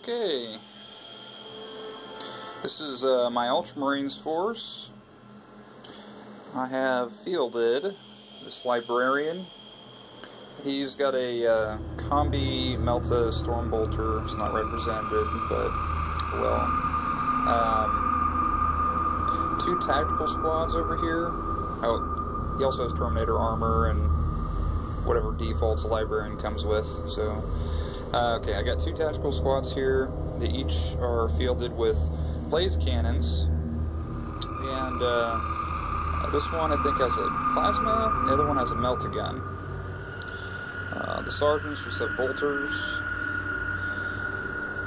Okay. This is my Ultramarines force. I have fielded this librarian. He's got a combi Melta Stormbolter. It's not represented, but well. 2 tactical squads over here. Oh, he also has Terminator armor and whatever defaults a librarian comes with. So, okay, I got 2 tactical squads here. They each are fielded with blaze cannons, and this one I think has a plasma, and the other one has a melta gun. The sergeants just have bolters,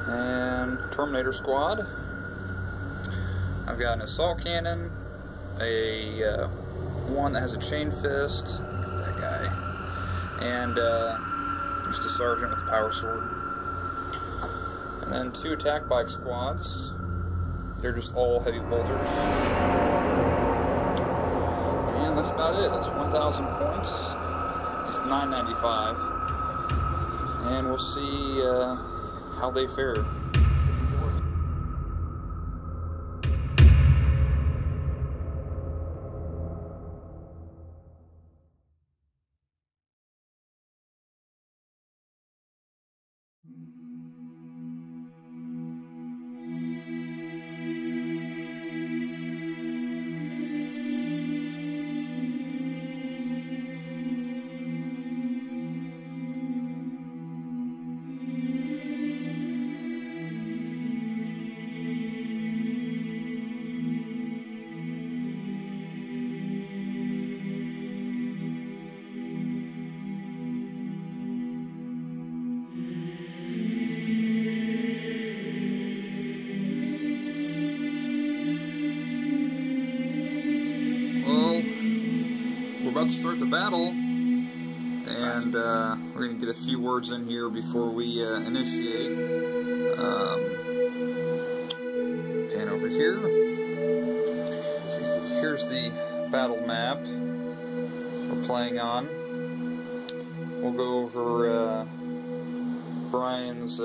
and Terminator squad. I've got an assault cannon, a one that has a chain fist, look at that guy, and just a sergeant with a power sword. And then 2 attack bike squads. They're just all heavy bolters. And that's about it. That's 1,000 points. It's $9.95. And we'll see how they fare. We're about to start the battle, and we're going to get a few words in here before we initiate. And over here, here's the battle map we're playing on. We'll go over Brian's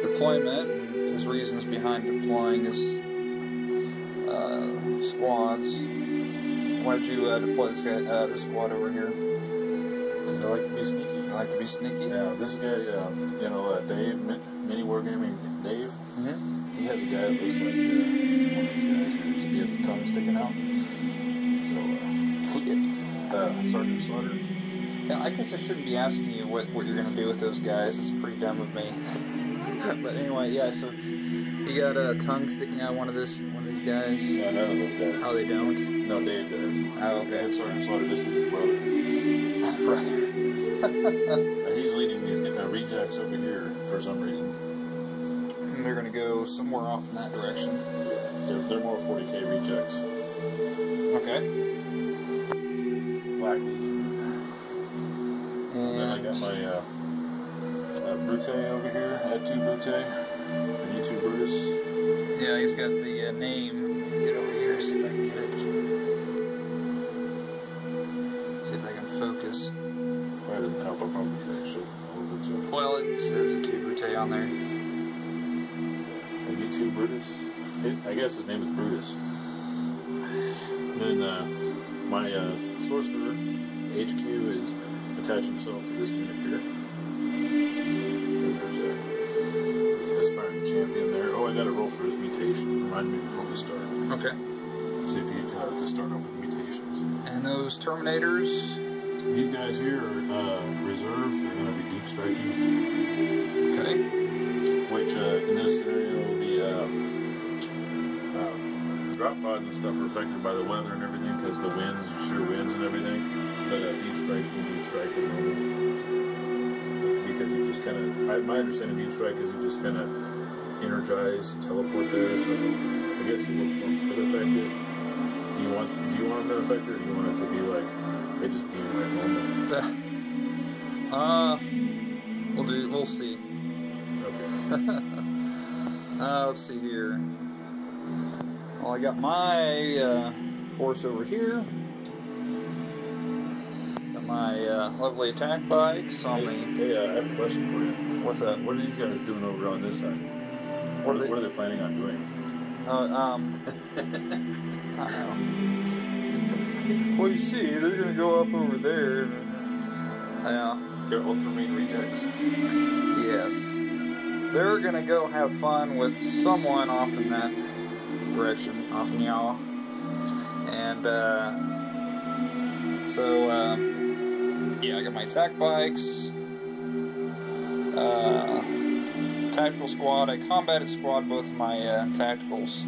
deployment and his reasons behind deploying his squads. Why did you deploy this guy, this squad over here? Because I like to be sneaky. I like to be sneaky? Yeah, this guy, you know, Dave, Mini Wargaming Dave, he has a guy that looks like one of these guys here. He has a tongue sticking out. So, Sergeant Slaughter. Yeah, I guess I shouldn't be asking you what you're going to do with those guys. It's pretty dumb of me. But anyway, yeah, so you got a tongue sticking out one of these guys? Yeah, none of those guys. Oh, they don't? No, Dave does. Oh, okay. And Sergeant Slaughter, this is his brother. His brother. He's leading these rejects over here for some reason. And they're going to go somewhere off in that direction. They're more 40k rejects. Okay. Black Legion. And then I got my Brute over here. I had 2 Brute. And you 2 Brutus. Yeah, he's got the name. Get over here, see if I can get it. See if I can focus. That doesn't help, I'll probably get that shit. Well, it says a 2 Brute on there. And you 2 Brutus. I guess his name is Brutus. And then my Sorcerer HQ is attach himself to this unit here. And there's a aspiring champion there. Oh, I got to roll for his mutation. Remind me before we start. Okay. See if you to start off with mutations. And those Terminators? These guys here are reserve. They're going to be deep striking. Okay. Which in this scenario, the drop pods and stuff are affected by the weather and everything because the winds, sheer winds and everything. But deep strike is normal. Because you just kind of, my understanding of deep strike is you just kind of energize, teleport there. So I guess the warp storms could affect it. Do you want them to affect it, or do you want it to be like they just beam right normal? We'll see. Okay. Let's see here. Well, I got my force over here. Got my lovely attack bikes on Hey, I have a question for you. What's that? What are these guys doing over on this side? What are they planning on doing? I don't know. Well, you see, they're gonna go up over there. Yeah. They're Ultramarine rejects. Yes. They're gonna go have fun with someone off in that direction, off in y'all. And, yeah, I got my attack bikes, tactical squad. I combated squad both of my tacticals.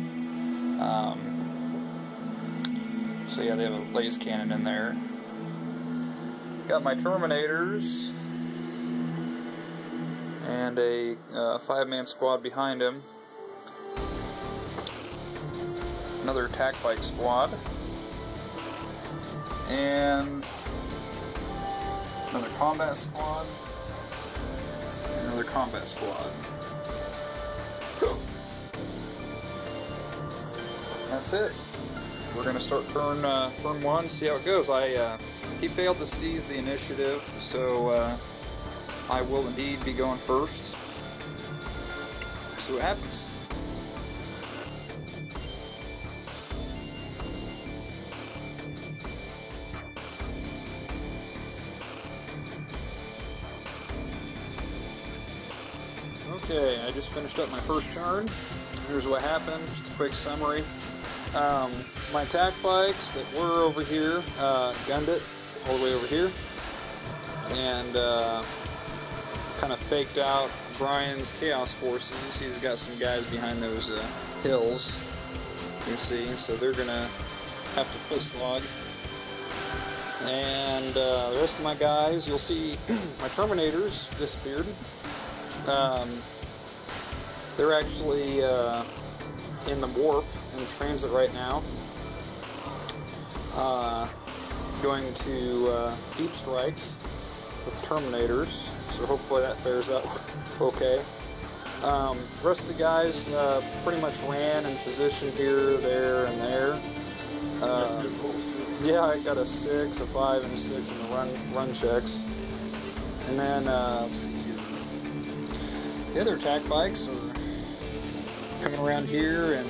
So yeah, they have a laser cannon in there. Got my Terminators and a 5-man squad behind him. Another attack bike squad. And another combat squad. And another combat squad. Cool. That's it. We're gonna start turn 1, see how it goes. He failed to seize the initiative, so I will indeed be going first. See what happens. Okay, I just finished up my first turn. Here's what happened, just a quick summary. My attack bikes that were over here, gunned it all the way over here, and kind of faked out Brian's Chaos Forces. He's got some guys behind those hills, you see, so they're gonna have to foot slog. And the rest of my guys, you'll see my Terminators disappeared. They're actually in the warp, in transit right now. Going to deep strike with Terminators, so hopefully that fares out okay. The rest of the guys pretty much ran in position here, there, and there. Yeah, I got a 6, a 5, and a 6 in the run checks. And then let's see here. The other attack bikes are coming around here and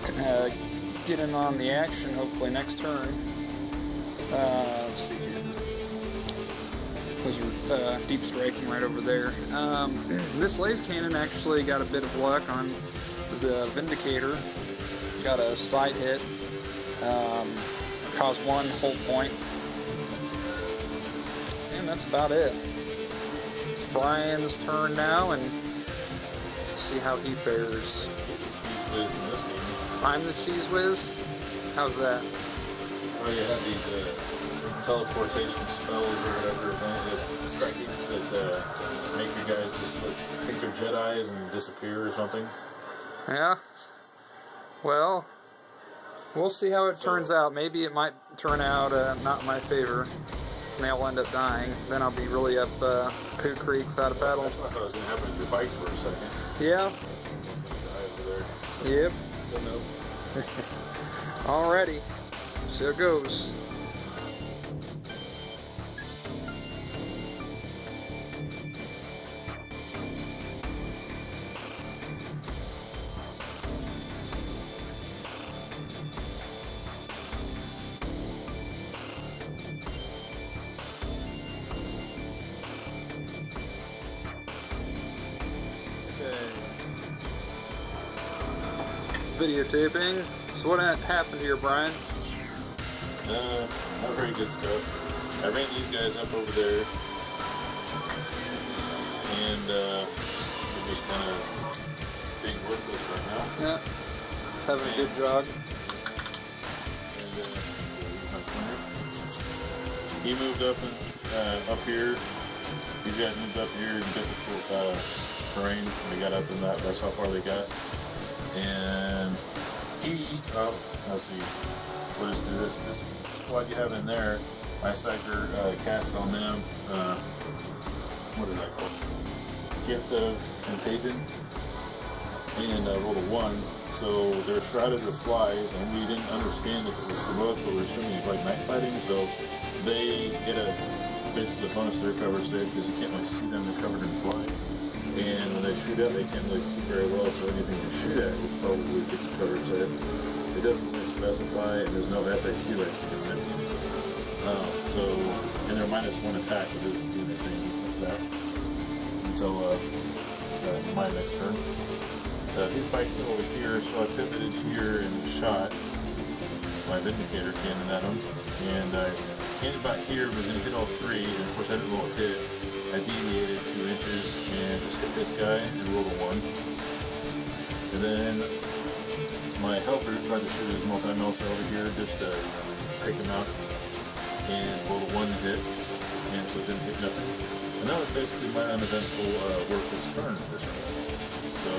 gonna get in on the action hopefully next turn. Let's see here. Those are deep striking right over there. This laser cannon actually got a bit of luck on the Vindicator. Got a side hit. Caused 1 hull point. And that's about it. It's Brian's turn now, and see how he fares. I'm the cheese whiz? How's that? Oh, you have these teleportation spells or whatever that make your guys just think they're Jedis and disappear or something. Yeah. Well, we'll see how it turns out. Maybe it might turn out not in my favor, and they'll end up dying. Then I'll be really up Pooh Creek without a paddle. That's what I thought was going to happen to your bike for a second. Yeah. Yep. No. Alrighty. See how it goes. Videotaping. So what happened here, Brian? Not very good stuff. I ran these guys up over there, and they're just kind of being worthless right now. Yeah, having a good jog. And he moved up and up here. These guys moved up here in difficult terrain. They got up in that. That's how far they got. And let's see. We'll just do this. This squad you have in there, my Psyker cast on them. What is that called? Gift of Contagion. And rolled a 1. So they're shrouded with flies, and we didn't understand if it was heroic, but we're assuming it's like night fighting. So they get basically a bonus to their cover save because you can't really see them. They're covered in flies. and when they shoot out, they can't really see very well, so anything they shoot at is probably gets covered. So it doesn't really specify, and there's no FAQ I see on it. And they're -1 attack, but it doesn't do anything like that until my next turn. These bikes go over here, so I pivoted here and shot my Vindicator cannon at them, and I aimed back here, was going to hit all three, and of course I didn't roll a hit. I deviated 2 inches and just hit this guy and rolled a 1. And then my helper tried to shoot his multi-melter over here just to take him out, and rolled a 1 to hit, and so it didn't hit nothing. And that was basically my uneventful worthless turn this round. So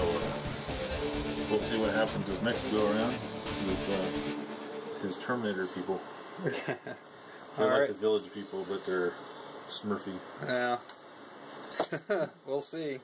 we'll see what happens this next go around with his Terminator people. They're like the village people, but they're Smurfy. Yeah. We'll see.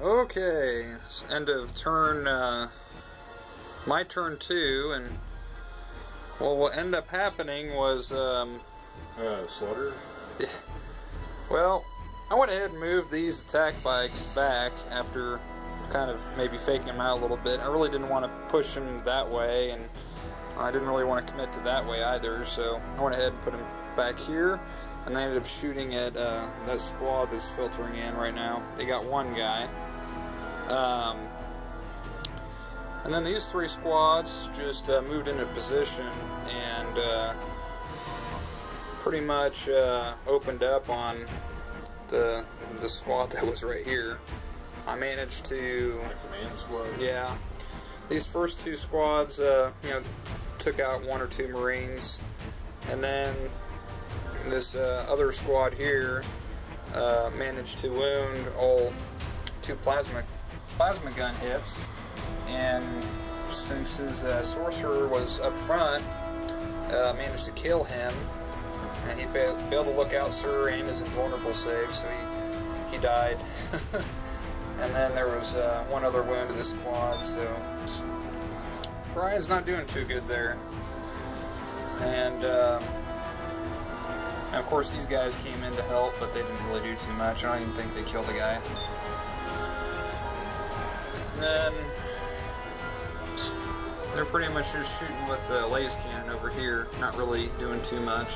Okay, it's end of turn, my turn 2, and well, what ended up happening was, Slaughter? well, I went ahead and moved these attack bikes back after kind of maybe faking them out a little bit. I really didn't want to push them that way, and I didn't really want to commit to that way either, so I went ahead and put them back here, and they ended up shooting at that squad that's filtering in right now. They got one guy. And then these 3 squads just moved into position and pretty much opened up on the squad that was right here. I managed to... The command squad? Yeah. These first 2 squads, took out 1 or 2 Marines, and then this other squad here managed to wound all 2 plasma gun hits, and since his sorcerer was up front, managed to kill him, and he failed the lookout sir and his invulnerable save, so he died. And then there was 1 other wound to the squad, so Brian's not doing too good there. And of course these guys came in to help, but they didn't really do too much. I don't even think they killed the guy. And then they're pretty much just shooting with the laser cannon over here, not really doing too much.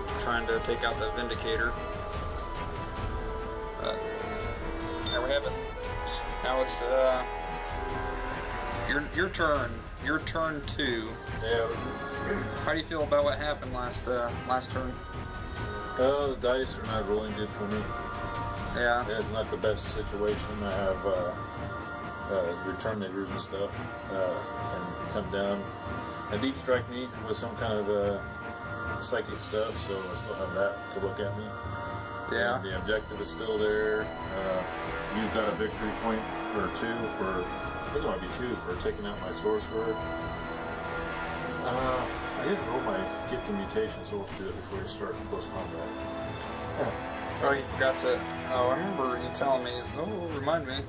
Just trying to take out the Vindicator. There we have it. Now it's your turn. Your turn 2. Yeah. How do you feel about what happened last turn? The dice are not rolling good for me. Yeah. It's not the best situation. I have your Terminators and stuff can come down and deep strike me with some kind of psychic stuff, so I still have that to look at me. Yeah. And the objective is still there. You've got a victory point or 2 for, I think it might be 2 for taking out my sorcerer. I didn't roll my gift of mutation, so we'll do it before we start close combat. Oh, you forgot to... Oh, I remember you telling me... Oh, remind me.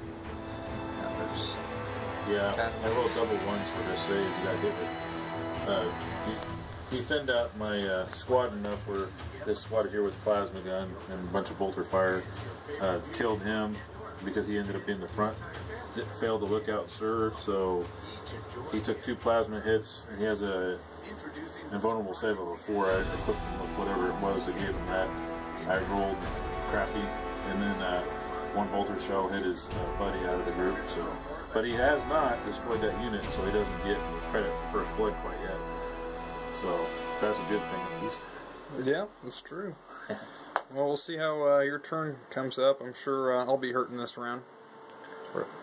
Yeah, I rolled double ones for this save. You got hit with. He thinned out my squad enough where this squad here with plasma gun and a bunch of bolter fire killed him because he ended up being the front. Failed the lookout sir, so he took 2 plasma hits, and he has a invulnerable save of a 4. I equipped him with whatever it was that gave him that. I rolled crappy, and then 1 bolter shell hit his buddy out of the group. So, but he has not destroyed that unit, so he doesn't get credit for first blood quite yet. So that's a good thing at least. Yeah, that's true. Well, we'll see how your turn comes up. I'm sure I'll be hurting this round.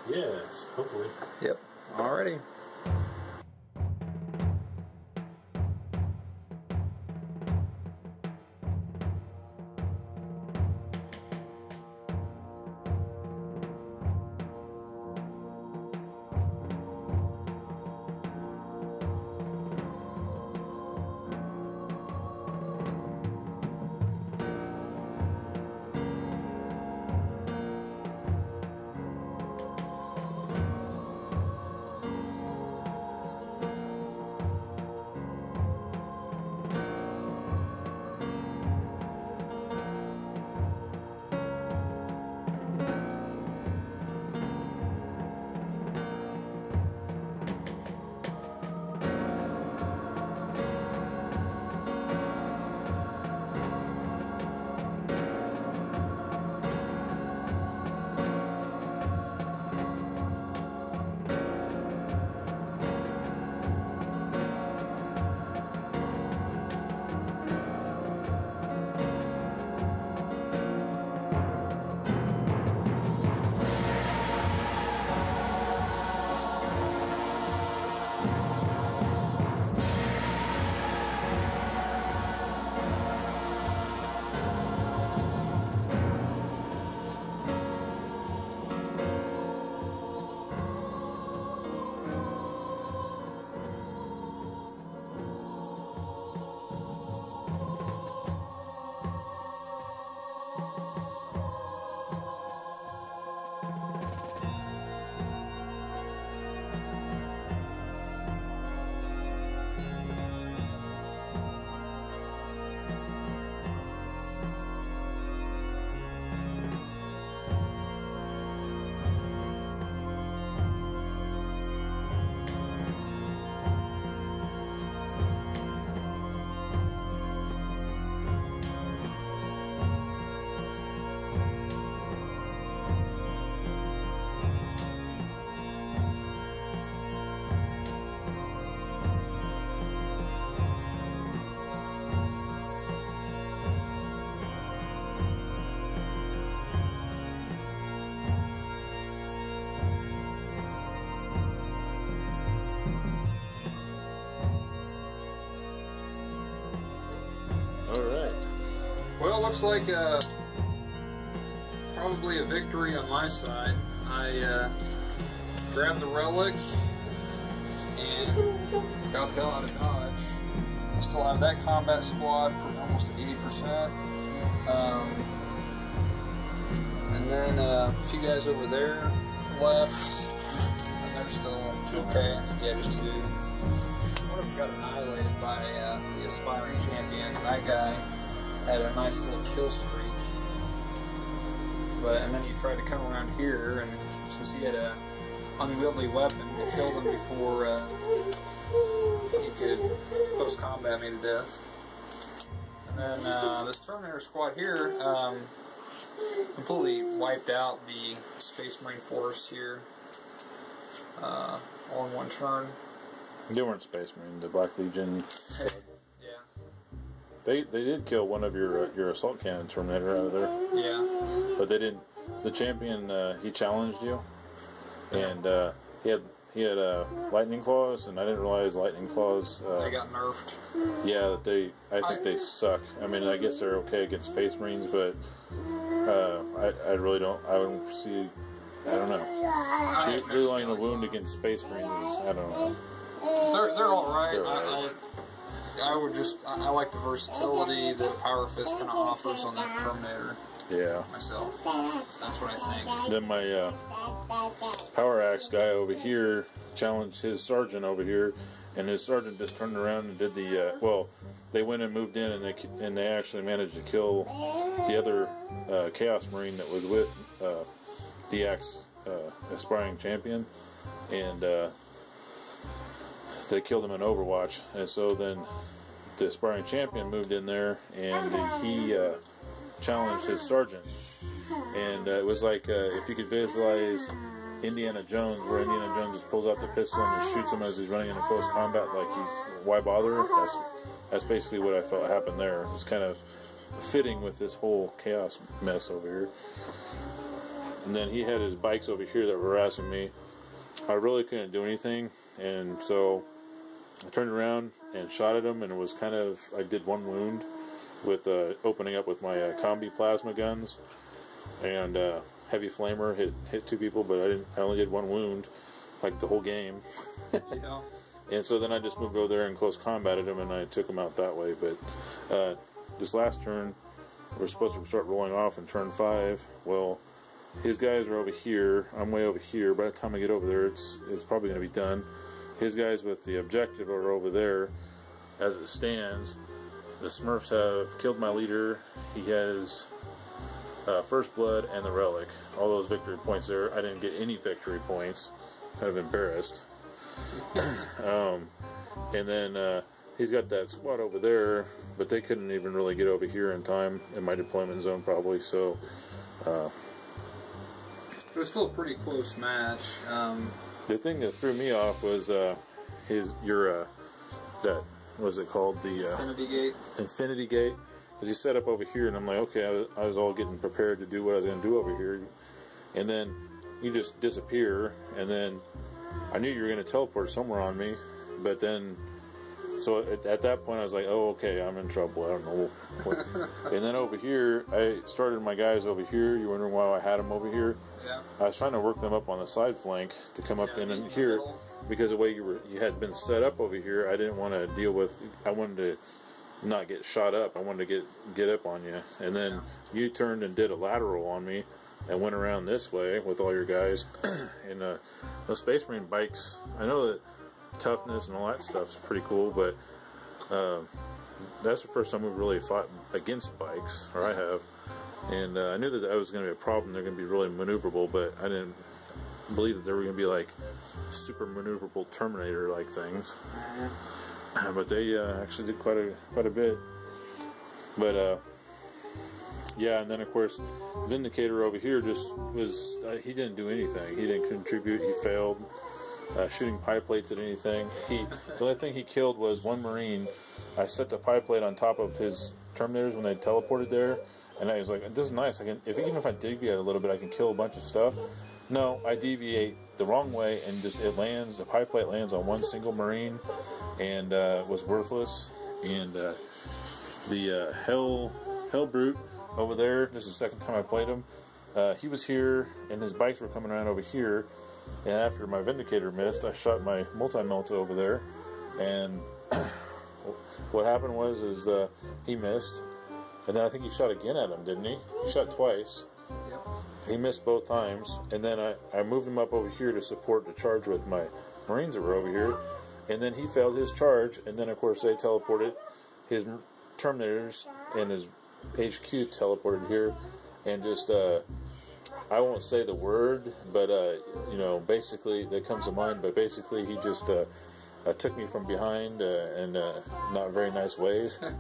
Yes, hopefully. Yep. Alrighty. Well, it looks like probably a victory on my side. I grabbed the Relic and got the hell out of Dodge. I still have that combat squad for almost 80%. And then a few guys over there left, and they're still okay. Yeah, just two. One of them got annihilated by the aspiring champion. That guy had a nice little kill streak. And then he tried to come around here, and since he had a unwieldy weapon, it killed him before he could post-combat me to death. And then this Terminator squad here completely wiped out the Space Marine force here all in one turn. They weren't Space Marine, the Black Legion. Yeah. They did kill one of your assault cannon Terminator out of there. Yeah. But they didn't. The champion he challenged you, and he had lightning claws, and I didn't realize lightning claws. They got nerfed. Yeah, I think they suck. I mean, I guess they're okay against Space Marines, but I really don't. I don't see. I don't know. Relying a wound against Space Marines, I don't know. They're all right. They're all right. I like the versatility that Power Fist kind of offers on that Terminator. Yeah. Myself. So that's what I think. Then my Power Axe guy over here challenged his sergeant over here, and his sergeant just turned around and did the well. They went and moved in, and they actually managed to kill the other Chaos Marine that was with the Axe aspiring champion, and they killed him in Overwatch. And so then the aspiring champion moved in there, and he challenged his sergeant, and it was like if you could visualize Indiana Jones, where Indiana Jones just pulls out the pistol and just shoots him as he's running into close combat, like why bother? That's basically what I felt happened there. It's kind of fitting with this whole chaos mess over here. And then he had his bikes over here that were harassing me. I really couldn't do anything, and so I turned around and shot at him, and it was kind of, I did one wound with opening up with my combi plasma guns, and heavy flamer hit two people, but I only did one wound, like the whole game. Yeah. And so then I just moved over there and close combated him, and I took him out that way. But this last turn, we're supposed to start rolling off in turn 5. Well, his guys are over here. I'm way over here. By the time I get over there, it's probably going to be done. His guys with the objective are over there. As it stands, the Smurfs have killed my leader. He has First Blood and the Relic. All those victory points there. I didn't get any victory points. Kind of embarrassed. And then he's got that squad over there, but they couldn't even really get over here in time in my deployment zone, probably. So it was still a pretty close match. The thing that threw me off was that what was it called, the Infinity Gate. Because he set up over here, and I'm like, okay, I was all getting prepared to do what I was going to do over here, and then you just disappear, and then I knew you were going to teleport somewhere on me, but then, so at that point I was like, oh, okay, I'm in trouble, I don't know what. And then over here, I started my guys over here. You wondering why I had them over here? Yeah. I was trying to work them up on the side flank to come up in and here, because the way you had been set up over here, I didn't want to deal with, I wanted to not get shot up, I wanted to get up on you, and then you turned and did a lateral on me, and went around this way with all your guys. And those Space Marine bikes, I know that toughness and all that stuff's pretty cool, but that's the first time we've really fought against bikes, or I have. And I knew that was going to be a problem. They're going to be really maneuverable, but I didn't believe that they were going to be like super maneuverable Terminator-like things. But they actually did quite a bit. But yeah, and then of course Vindicator over here just was, he didn't do anything. He didn't contribute. He failed shooting pie plates at anything. The only thing he killed was one Marine. I set the pie plate on top of his Terminators when they teleported there, and I was like, this is nice. Even if I deviate a little bit, I can kill a bunch of stuff. No, I deviate the wrong way, and just the pie plate lands on one single Marine, and was worthless. And the Hell Hellbrute over there. This is the second time I played him. He was here, and his bikes were coming around over here. And after my Vindicator missed, I shot my multi-melta over there. And what happened was he missed. And then I think he shot again at him, didn't he? He shot twice. Yep. He missed both times. And then I moved him up over here to support the charge with my Marines that were over here. And then he failed his charge. And then, of course, they teleported. His Terminators and his HQ teleported here. And just, I won't say the word, but, you know, basically, that comes to mind. But basically, he just took me from behind in not very nice ways. Yeah.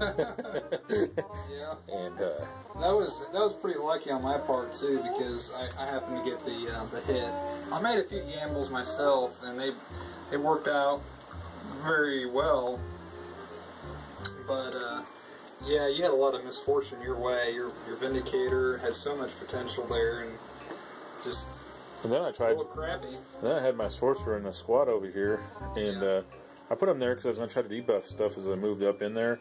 And that was pretty lucky on my part too, because I happened to get the hit. I made a few gambles myself, and they worked out very well. But yeah, you had a lot of misfortune your way. Your Vindicator had so much potential there, and just. And then I tried. A little crappy. Then I had my Sorcerer in a squad over here, and I put him there because I was going to try to debuff stuff as I moved up in there,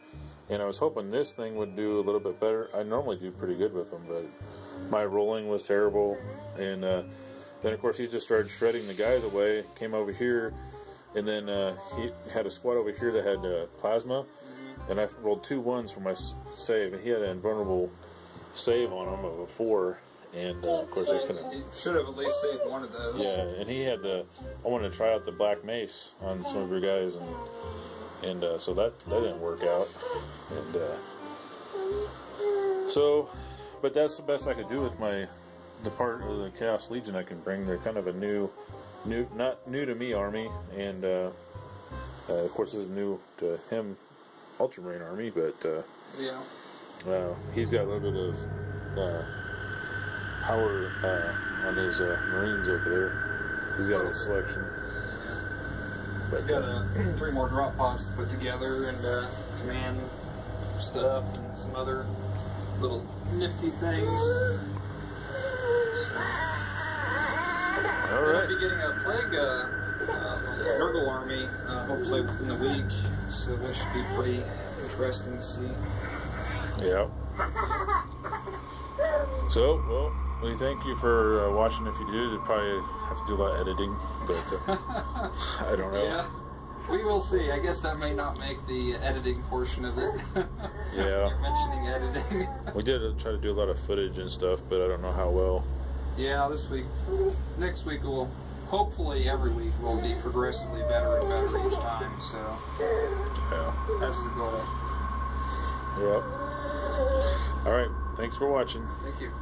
and I was hoping this thing would do a little bit better. I normally do pretty good with them, but my rolling was terrible, and then of course he just started shredding the guys away, came over here, and then he had a squad over here that had plasma, and I rolled 2 1s for my save, and he had an invulnerable save on him of a 4. And of course I couldn't. You should have at least saved one of those. Yeah, and he had I wanted to try out the Black Mace on some of your guys, and so that didn't work out. And so, but that's the best I could do with the part of the Chaos Legion I can bring. They're kind of a not new to me army, and of course this is new to him, Ultramarine army. But yeah, he's got a little bit of power on his Marines over there. He's got a selection. I've got 3 more drop pods to put together, and command stuff, and some other little nifty things. Alright. I'll be getting a plague Nurgle army hopefully within the week, so that should be pretty interesting to see. Yeah. So, well, we thank you for watching. If you do, you probably have to do a lot of editing, but I don't know. Yeah, we will see. I guess that may not make the editing portion of it. Yeah. You're mentioning editing. We did try to do a lot of footage and stuff, but I don't know how well. Yeah, next week will, hopefully every week will be progressively better and better each time, so Yeah. that's the goal. Yep. Alright, thanks for watching. Thank you.